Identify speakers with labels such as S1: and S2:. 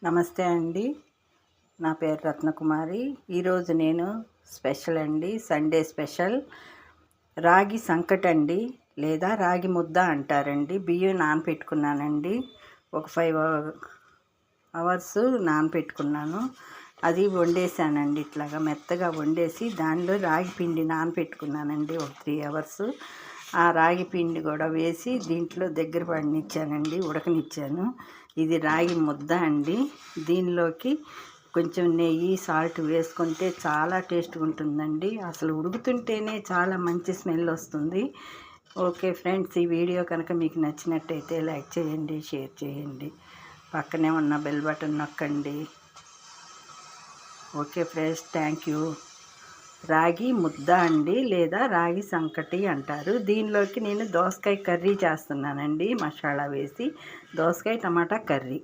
S1: నమస్తే అండి. నా పేరు రత్నకుమారి. ఈరోజు నేను స్పెషల్ అండి, సండే స్పెషల్ రాగి సంకటండి, లేదా రాగి ముద్ద అంటారండి. బియ్యం నానపెట్టుకున్నానండి. ఒక 5 అవర్స్ నానపెట్టుకున్నాను. అది వండేసానండి. ఇట్లాగా మెత్తగా వండేసి దానిలో రాగి పిండి నానపెట్టుకున్నానండి ఒక 3 అవర్స్. ఆ రాగి పిండి కూడా వేసి దీంట్లో దగ్గర పడనిచ్చానండి, ఉడకనిచ్చాను. ఇది రాగి ముద్ద అండి. దీనిలోకి కొంచెం నెయ్యి, సాల్ట్ వేసుకుంటే చాలా టేస్ట్గా ఉంటుందండి. అసలు ఉడుకుతుంటేనే చాలా మంచి స్మెల్ వస్తుంది. ఓకే ఫ్రెండ్స్, ఈ వీడియో కనుక మీకు నచ్చినట్టయితే లైక్ చేయండి, షేర్ చేయండి, పక్కనే ఉన్న బెల్ బటన్ నొక్కండి. Okay friends, thank you. రాగి ముద్ద అండి, లేదా రాగి సంకటి అంటారు. దీనిలోకి నేను దోసకాయ కర్రీ చేస్తున్నానండి, మసాలా వేసి దోసకాయ టమాటా కర్రీ.